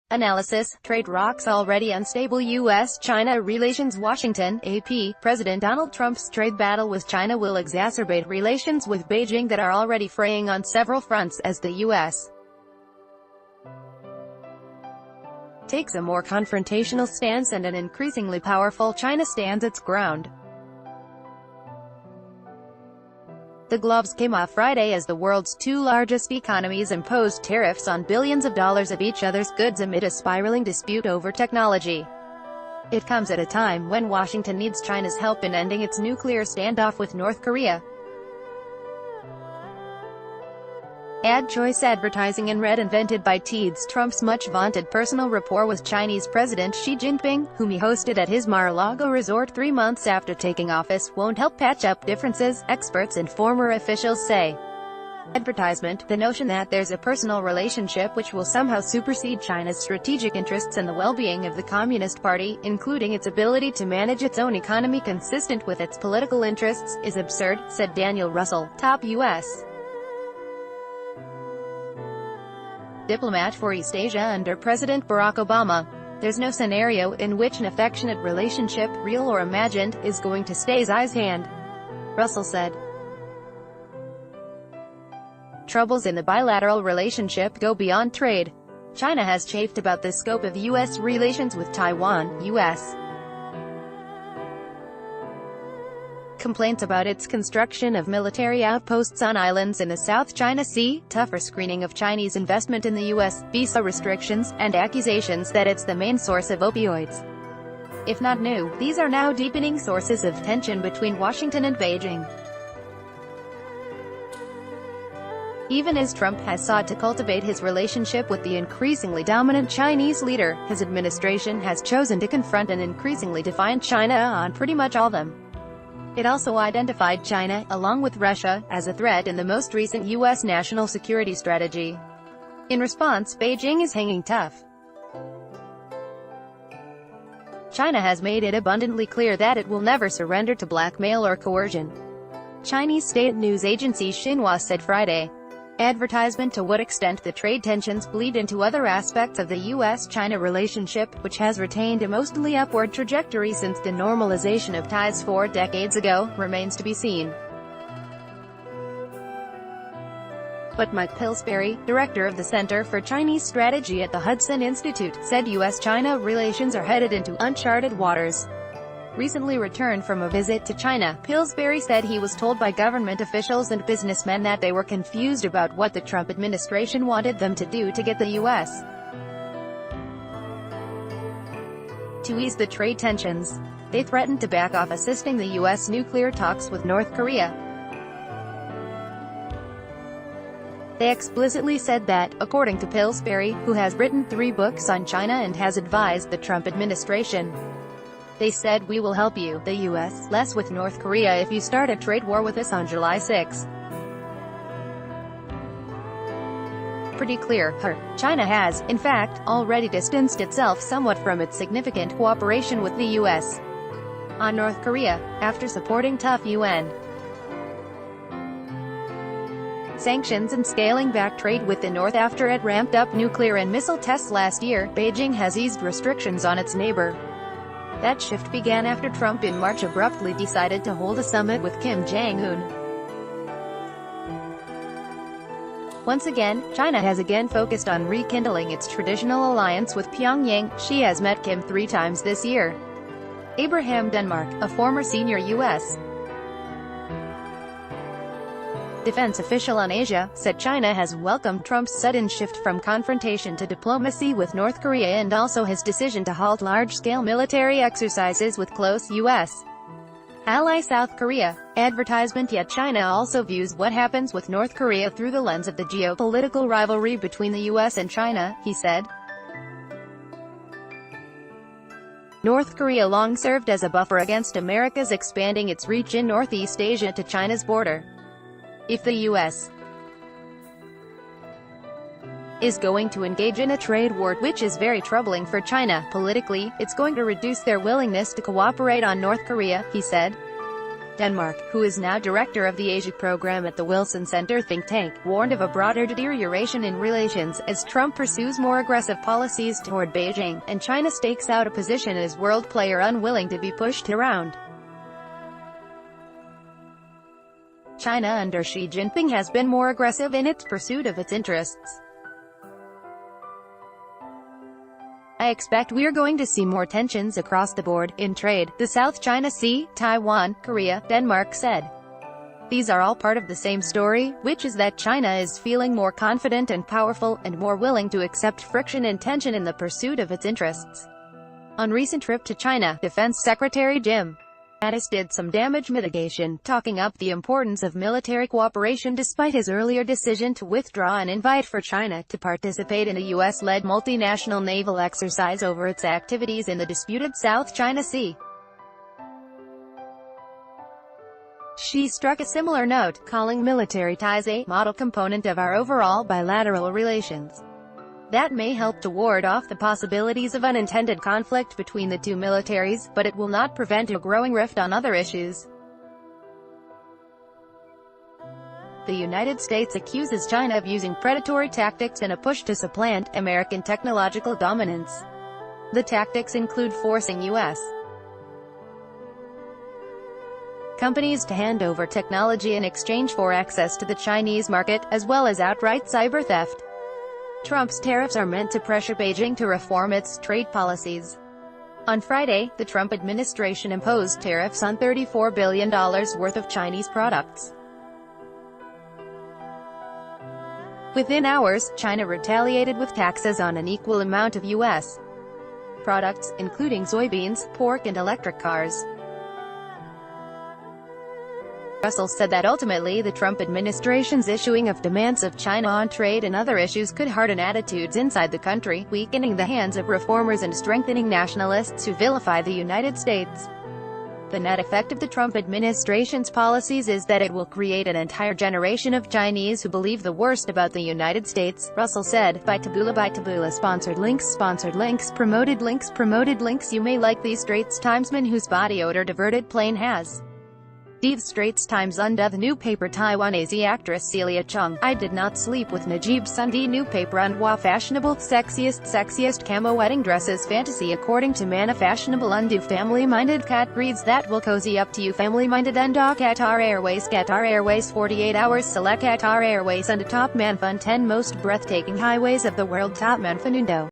Analysis: Trade rocks already unstable U.S.-China relations. Washington, AP. President Donald Trump's trade battle with China will exacerbate relations with Beijing that are already fraying on several fronts, as the U.S. takes a more confrontational stance and an increasingly powerful China stands its ground. The gloves came off Friday as the world's two largest economies imposed tariffs on billions of dollars of each other's goods amid a spiraling dispute over technology. It comes at a time when Washington needs China's help in ending its nuclear standoff with North Korea. Ad choice advertising in red invented by TED's Trump's much-vaunted personal rapport with Chinese President Xi Jinping, whom he hosted at his Mar-a-Lago resort 3 months after taking office, won't help patch up differences, experts and former officials say. Advertisement: the notion that there's a personal relationship which will somehow supersede China's strategic interests and the well-being of the Communist Party, including its ability to manage its own economy consistent with its political interests, is absurd, said Daniel Russell, top U.S. diplomat for East Asia under President Barack Obama. There's no scenario in which an affectionate relationship, real or imagined, is going to stay Xi's hand, Russell said. Troubles in the bilateral relationship go beyond trade. China has chafed about the scope of U.S. relations with Taiwan. U.S. complaints about its construction of military outposts on islands in the South China Sea, tougher screening of Chinese investment in the U.S., visa restrictions, and accusations that it's the main source of opioids. If not new, these are now deepening sources of tension between Washington and Beijing. Even as Trump has sought to cultivate his relationship with the increasingly dominant Chinese leader, his administration has chosen to confront an increasingly defiant China on pretty much all of them. It also identified China, along with Russia, as a threat in the most recent U.S. national security strategy. In response, Beijing is hanging tough. China has made it abundantly clear that it will never surrender to blackmail or coercion. Chinese state news agency Xinhua said Friday. Advertisement: to what extent the trade tensions bleed into other aspects of the U.S.-China relationship, which has retained a mostly upward trajectory since the normalization of ties 4 decades ago, remains to be seen. But Mike Pillsbury, director of the Center for Chinese Strategy at the Hudson Institute, said U.S.-China relations are headed into uncharted waters. Recently returned from a visit to China, Pillsbury said he was told by government officials and businessmen that they were confused about what the Trump administration wanted them to do to get the U.S. to ease the trade tensions. They threatened to back off assisting the U.S. nuclear talks with North Korea. They explicitly said that, according to Pillsbury, who has written 3 books on China and has advised the Trump administration. They said, "We will help you, the U.S., less with North Korea if you start a trade war with us on July 6. Pretty clear, China has, in fact, already distanced itself somewhat from its significant cooperation with the U.S. on North Korea, after supporting tough UN sanctions and scaling back trade with the North after it ramped up nuclear and missile tests last year. Beijing has eased restrictions on its neighbor. That shift began after Trump in March abruptly decided to hold a summit with Kim Jong-un. Once again, China has again focused on rekindling its traditional alliance with Pyongyang. Xi has met Kim 3 times this year. Abraham Denmark, a former senior U.S. defense official on Asia, said China has welcomed Trump's sudden shift from confrontation to diplomacy with North Korea and also his decision to halt large-scale military exercises with close U.S. ally South Korea. Advertisement: yet China also views what happens with North Korea through the lens of the geopolitical rivalry between the U.S. and China, he said. North Korea long served as a buffer against America's expanding its reach in Northeast Asia to China's border. If the U.S. is going to engage in a trade war, which is very troubling for China politically, it's going to reduce their willingness to cooperate on North Korea, he said. Denmark, who is now director of the Asia program at the Wilson Center think tank, warned of a broader deterioration in relations as Trump pursues more aggressive policies toward Beijing, and China stakes out a position as world player unwilling to be pushed around. China under Xi Jinping has been more aggressive in its pursuit of its interests. I expect we're going to see more tensions across the board, in trade, the South China Sea, Taiwan, Korea, Denmark said. These are all part of the same story, which is that China is feeling more confident and powerful, and more willing to accept friction and tension in the pursuit of its interests. On recent trip to China, Defense Secretary Jim Mattis did some damage mitigation, talking up the importance of military cooperation despite his earlier decision to withdraw an invite for China to participate in a U.S.-led multinational naval exercise over its activities in the disputed South China Sea. Xi struck a similar note, calling military ties a model component of our overall bilateral relations. That may help to ward off the possibilities of unintended conflict between the two militaries, but it will not prevent a growing rift on other issues. The United States accuses China of using predatory tactics in a push to supplant American technological dominance. The tactics include forcing U.S. companies to hand over technology in exchange for access to the Chinese market, as well as outright cyber theft. Trump's tariffs are meant to pressure Beijing to reform its trade policies. On Friday, the Trump administration imposed tariffs on $34 billion worth of Chinese products. Within hours, China retaliated with taxes on an equal amount of U.S. products, including soybeans, pork and electric cars. Brussels said that ultimately the Trump administration's issuing of demands of China on trade and other issues could harden attitudes inside the country, weakening the hands of reformers and strengthening nationalists who vilify the United States. The net effect of the Trump administration's policies is that it will create an entire generation of Chinese who believe the worst about the United States, Russell said. By Taboola sponsored links, promoted links. You may like these Straits Timesman whose body odor diverted plane has. The Straits Times undoes the new paper. Taiwanese actress Celia Chung. I did not sleep with Najib Sunday. New paper unwa fashionable, sexiest camo wedding dresses fantasy according to Mana fashionable undo family-minded cat breeds that will cozy up to you family-minded and Qatar Airways 48 hours select Qatar Airways and top man fun 10 most breathtaking highways of the world top man Fanundo.